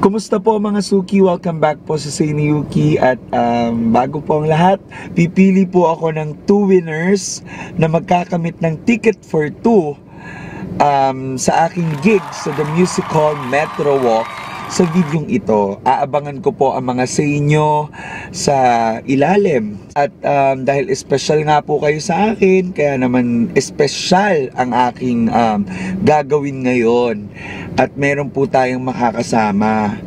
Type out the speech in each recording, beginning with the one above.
Kumusta po mga Suki? Welcome back po sa Saini Yuki. At bago po ang lahat, pipili po ako ng 2 winners na magkakamit ng ticket for 2 sa aking gig sa The Music Hall Metro Walk. Sa videong ito, aabangan ko po ang mga sa inyo sa ilalim. At dahil special nga po kayo sa akin, kaya naman special ang aking gagawin ngayon. At meron po tayong makakasama.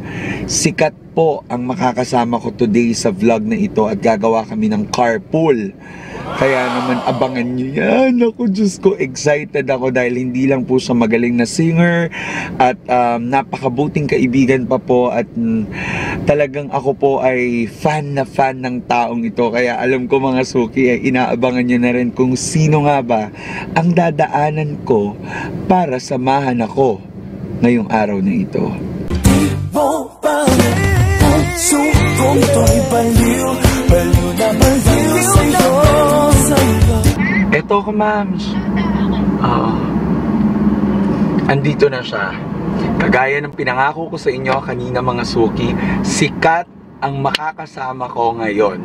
Sikat po ang makakasama ko today sa vlog na ito at gagawa kami ng carpool. Kaya naman abangan nyo yan. Ako, Diyos ko, excited ako dahil hindi lang po siya magaling na singer at napakabuting kaibigan pa po at talagang ako po ay fan na fan ng taong ito. Kaya alam ko mga Suki ay inaabangan nyo na rin kung sino nga ba ang dadaanan ko para samahan ako ngayong araw na ito. Eto ko, ma'ams. Andito na siya. Kagaya ng pinangako ko sa inyo kanina mga Suki, sikat ang makakasama ko ngayon.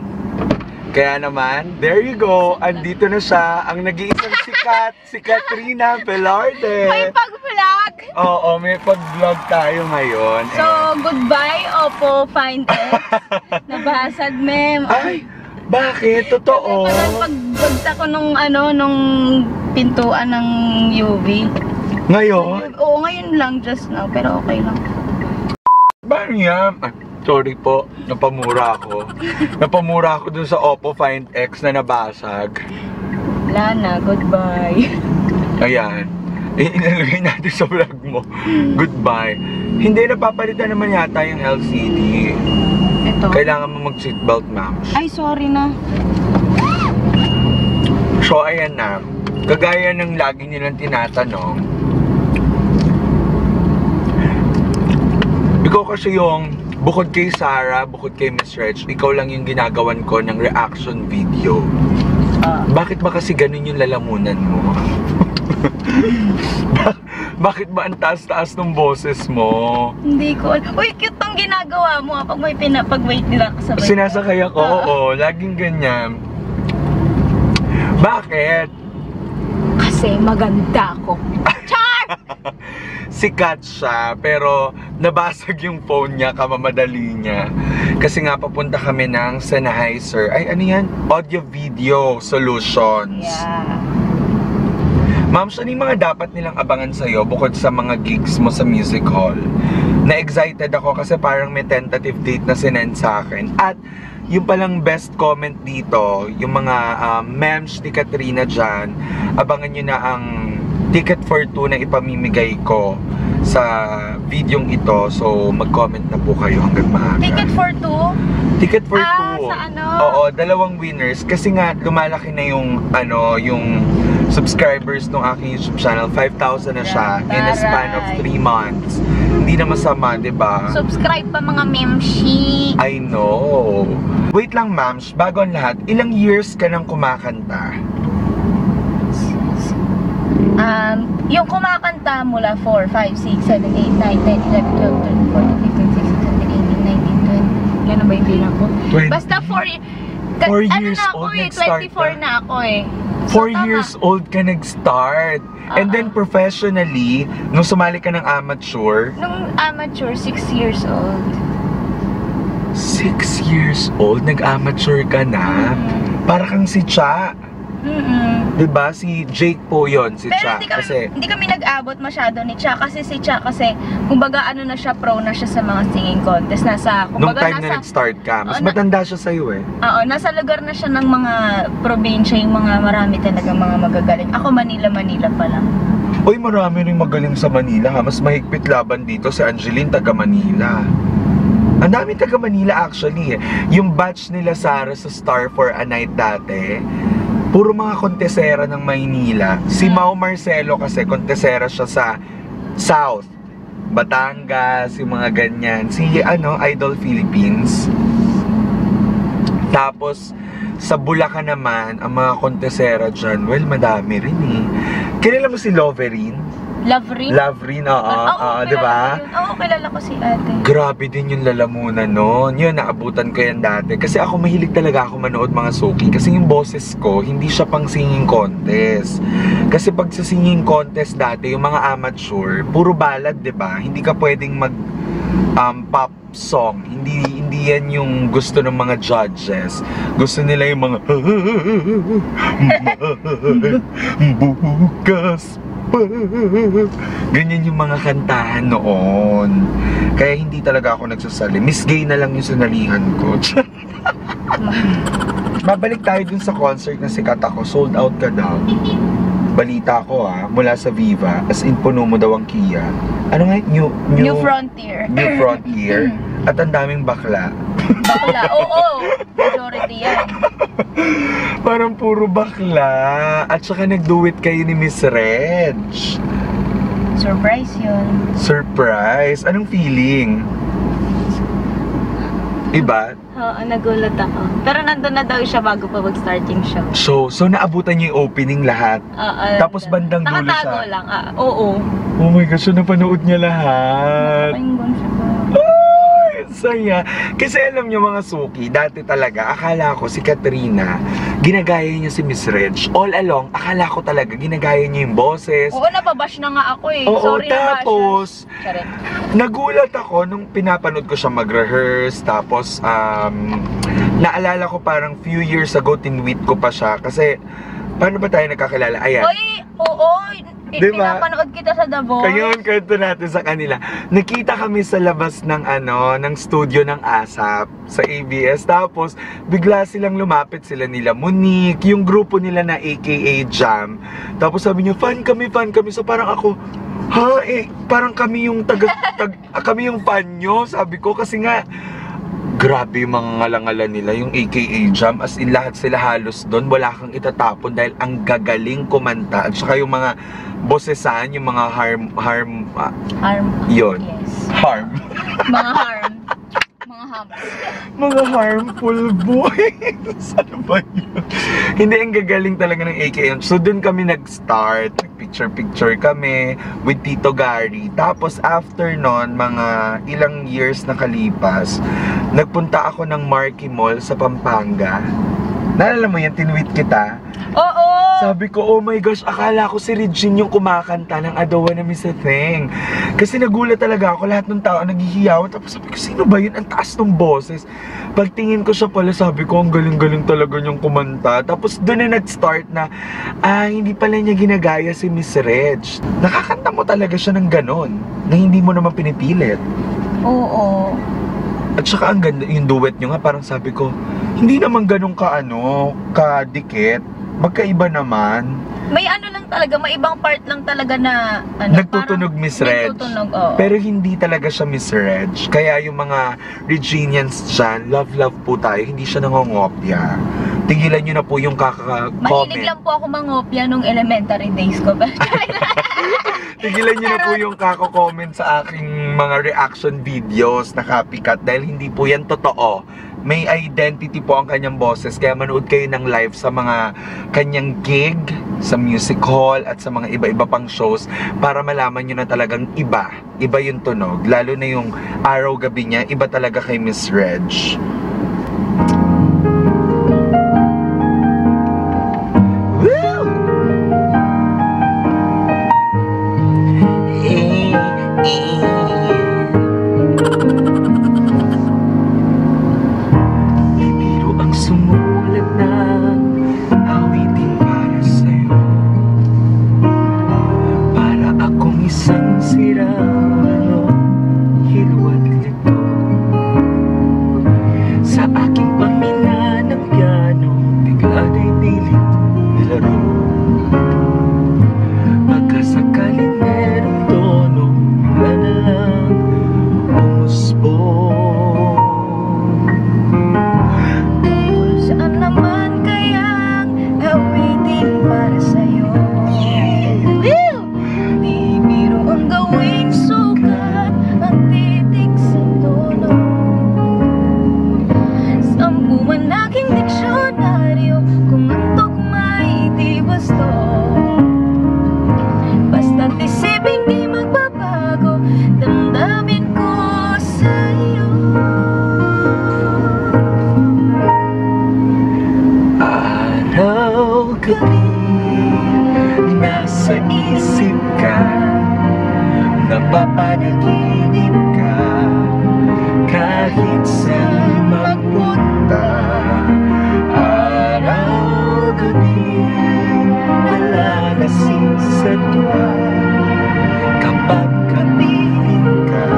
Kaya naman, there you go. Andito na siya, ang nag-iisang sikat, si Katrina Velarde. May pag-vlog! Oo, may pag-vlog tayo ngayon. So, goodbye, Oppo Find X. Nabasag, ma'am. Ay, bakit? Totoo? Kasi parang pagbagta ko nung pintuan ng UV. Ngayon? Oo, ngayon lang, just now. Pero okay lang. Ba yan? Sorry po, napamura ako. Napamura ako dun sa Oppo Find X na nabasag. Wala na, goodbye. Ayan. Inalagay natin sa vlog mo. Goodbye. Hindi, napapalitan naman yata yung LCD. Ito. Kailangan mo mag-seatbelt, ma'am. Ay, sorry na. So, ayan na. Kagaya ng lagi nilang tinatanong, ikaw kasi yung bukod kay Sarah, bukod kay Miss Reg, ikaw lang yung ginagawan ko ng reaction video. Bakit ba kasi ganun yung lalamunan mo? Bakit ba ang taas-taas ng boses mo? Hindi ko. Uy, cute ang ginagawa mo pag may relax sa bike. Sinasakay ako, oo. Laging ganyan. Bakit? Kasi maganda ako. Char! Sikat siya, pero nabasag yung phone niya, kamamadali niya. Kasi nga papunta kami ng Sennheiser. Ay, ano yan? Audio-video solutions. Yeah. Ma'am, ano yung mga dapat nilang abangan sa'yo bukod sa mga gigs mo sa music hall? Na-excited ako kasi parang may tentative date na sinend sa akin. At yung palang best comment dito, yung mga memes ni Katrina dyan, abangan nyo na ang ticket for 2 na ipamimigay ko sa videong ito. So, mag-comment na po kayo hanggang maaga. Ticket for 2? Ticket for 2. Sa ano? Oo, 2 winners. Kasi nga, lumalaki na yung, yung subscribers ng aking YouTube channel. 5,000 na siya in a span of 3 months. Hindi na masama, diba? Subscribe pa mga memshi. I know. Wait lang, ma'ams. Bago ang lahat, ilang years ka nang kumakanta? Yung kumakanta mula 4, 5, 6, 7, 8, 9, 10, 11, 12, 13, 14, 15, 16, 17, 18, 19, 20. Yan na ba yung bilang ko? Basta 4 years na ako eh, 24 na ako eh. 4 years old ka nag-start. And then professionally, nung sumali ka ng amateur? Nung amateur, 6 years old. 6 years old? Nag-amateur ka na? Para kang si Cha. Diba? Si Jake po yun, si Cha. Pero hindi kami nag-abot masyado ni Cha. Kasi si Cha kasi, kumbaga ano na siya, pro na siya sa mga singing contest. Nung time na nag-start ka, mas matanda siya sa'yo eh. Oo, nasa lugar na siya ng mga probinsya, yung mga marami talaga mga magagaling. Ako Manila pa lang. Uy, marami rin magaling sa Manila ha. Mas mahigpit laban dito si Angeline, taga Manila. Ang daming taga Manila actually. Yung batch nila Sarah sa Star for a Night dati, puro mga kontesera ng Maynila. Si Mau Marcelo kasi kontesera siya sa South, Batangas, yung mga ganyan. Si Idol Philippines. Tapos sa Bulacan naman, ang mga kontesera dyan, well, madami rin eh. Kilala mo si Loverine? Loverine, di ba? Oo, kilala ko si ate. Grabe din yung lalamunan noon. Yun, naabutan ko yan dati. Kasi ako mahilig talaga ako manood mga suki. Kasi yung boses ko, hindi siya pang singing contest. Kasi pag sa singing contest dati, yung mga amateur, puro ballad, di ba? Hindi ka pwedeng mag pop song. Hindi yan yung gusto ng mga judges. Gusto nila yung mga bukas pa. Ganyan yung mga kantahan noon. Kaya hindi talaga ako nagsasali. Miss Gay na lang yung sanalihan ko. Babalik tayo dun sa concert na sikat ako. Sold out ka daw. Balita ko mula sa Viva, as in puno mo daw ang Kia. Ano nga? New Frontier. New Frontier. At ang daming bakla. Bakla, oo. Majority yan. Parang puro bakla. At saka nag-duet kayo ni Miss Reg. Surprise yun. Surprise? Anong feeling? Iba? Oo, nagulat ako. Pero nandun na daw siya bago pa mag-start yung show. So naabutan niyo yung opening lahat? Oo. Tapos bandang dulo siya? Nakatago lang, oo. Oh my gosh, so napanood niya lahat. Napakinggan siya ba? Saya. Kasi alam niyo mga suki, dati talaga, akala ko si Katrina, ginagaya niya si Miss Reg. All along, akala ko talaga, ginagaya niya yung boses. Oo, nababash na nga ako eh. Oo, Sorry tapos, na Charet. nagulat ako nung pinapanood ko siya mag-rehearse. Tapos, naalala ko parang few years ago, tinweet ko pa siya. Kasi, paano ba tayo nagkakilala? Ayan. Oy, oo. Diba? Pinapanood kita sa The Voice. Ngayon, kwento natin sa kanila. Nakita kami sa labas ng ng studio ng ASAP sa ABS. Tapos, bigla silang lumapit sila nila Monique, yung grupo nila na AKA Jam. Tapos sabi niya, fan kami. So parang ako, parang kami yung kami yung fan nyo, sabi ko. Kasi nga, grabe yung mga ngalangalan nila, yung AKA Jam. As in, lahat sila halos doon. Wala kang itatapon dahil ang gagaling kumanta. At saka yung mga bosesan, yung mga harm. Yun. Yes. Harm. Mga harm. Mga hams. Mga harmful boys. Ano ba yun? Hindi, ang gagaling talaga ng AKA. So, doon kami nag-start. Nag-picture kami with Tito Gary. Tapos, after nun, mga ilang years na kalipas, nagpunta ako ng Marquee Mall sa Pampanga. Naalala mo yan, tinweet kita? Oo! Sabi ko, oh my gosh, akala ko si Regine yung kumakanta ng Adawa na Miss a Thing. Kasi nagulat talaga ako, lahat ng tao naghihiyawan. Tapos sabi ko, sino ba yun? Ang taas ng boses. Pagtingin ko siya pala, sabi ko, ang galing-galing talaga niyang kumanta. Tapos doon na nag-start na, hindi pala niya ginagaya si Miss Reg. Nakakanta mo talaga siya ng ganon, na hindi mo naman pinipilit. Oo. At saka ang ganda, yung duet nyo nga, parang sabi ko, hindi naman ganun kadikit. Magkaiba naman. May lang talaga, may ibang part lang talaga na nagtutunog Miss Reg. Nagtutunog, oo. Pero hindi talaga siya Miss Reg. Kaya yung mga Reginians dyan, love po tayo, hindi siya nangongopya. Tigilan nyo na po yung kaka-comment. Mahilig lang po ako mangopya nung elementary days ko. Tigilan nyo na po yung kako-comment sa aking mga reaction videos na copycat dahil hindi po yan totoo. May identity po ang kanyang boses, kaya manood kayo ng live sa mga kanyang gig, sa music hall at sa mga iba-iba pang shows para malaman nyo na talagang iba yung tunog. Lalo na yung araw-gabi niya, iba talaga kay Miss Reg. Nagpapanaginip ka kahit saan magpunta. Araw, gabi, nalalasing sa tuwa. Kapag kapiling ka,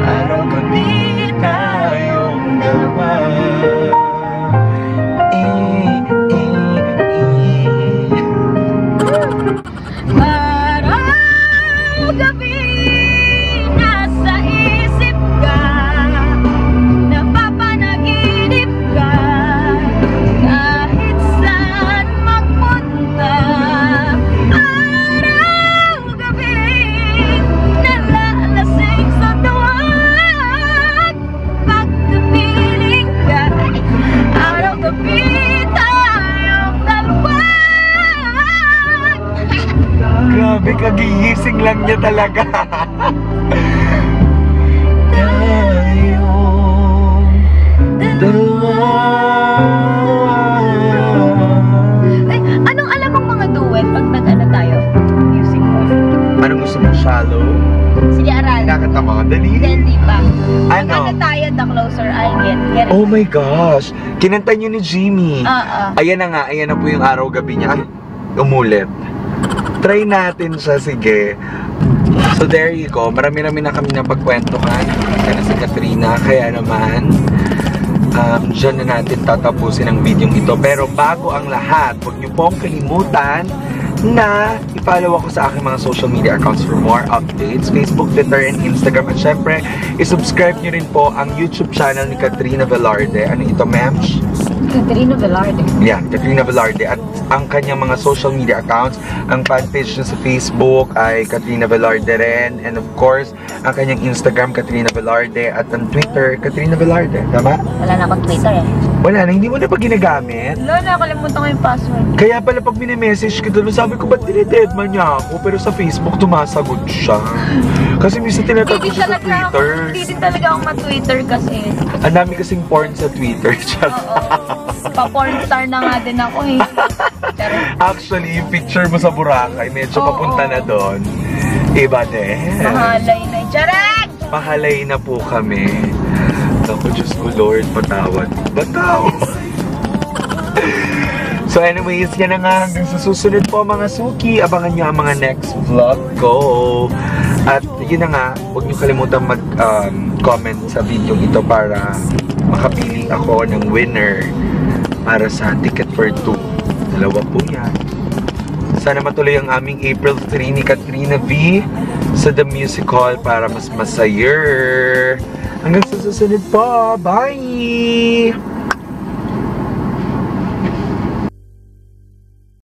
araw, gabi, tayong dalawa. Araw, gabi, nasa isip ka, napapanaginip ka, kahit saan magpunta. Araw, gabi, nalalasing sa tuwag. Pagkapiling ka, araw, gabi, tayong dalawa. Grabe, kagigising lang niya talaga. Tayong dalawa. Ay, anong alam mong mga duet pag nag-ano tayo? Music mo. Anong gusto mo? Shallow? Sige, aral. Nakakata mo? Dali. Hindi pa. Ano? Ano tayo, the closer I get. Oh my gosh. Kinanta niyo ni Jimmy. Oo. Ayan na nga. Ayan na po yung araw-gabi niya. Ay, umulit. Try natin siya, sige. So there you go. Marami-rami na kami napagkwentuhan. Kasi na si Katrina. Kaya naman, dyan na natin tatapusin ang video ito. Pero bago ang lahat, huwag niyo pong kalimutan na i-follow ako sa aking mga social media accounts for more updates. Facebook, Twitter, and Instagram. At syempre, i-subscribe niyo rin po ang YouTube channel ni Katrina Velarde. Ano ito, ma'am? Katrina Velarde. Yeah, Katrina Velarde. At ang kanyang mga social media accounts, ang fanpage niya sa Facebook ay Katrina Velarde rin. And of course, ang kanyang Instagram, Katrina Velarde. At ang Twitter, Katrina Velarde. Tama? Wala na akong Twitter eh. Wala na, hindi mo na pa ginagamit. Wala, nakalimutan ko yung password. Kaya pala pag mini-message kita doon, sabi ko, ba't dinidedman niya ako? Pero sa Facebook, tumasagot siya. Kasi minsan tinatag ko siya sa Twitter. Hindi din talaga ako ma-Twitter kasi. Ang dami kasing porn sa Twitter. Oo. Pa-porn star na nga din ako eh. Pero, Actually, yung picture mo sa Boracay, medyo Oo. papunta na doon. Iba din. mahalay na. Charot! Mahalay na po kami. Ako, Diyos ko, Lord, patawad. So anyways, yan na nga. Hanggang sa susunod po mga suki. Abangan nyo ang mga next vlog ko. At yun na nga, huwag nyo kalimutan mag-comment sa video ito para makapili ako ng winner para sa Ticket for 2. Dalawa po yan. Sana matuloy ang aming April 3 ni Katrina V sa The Music Hall para mas masayer. Hanggang sa susunod po. Bye!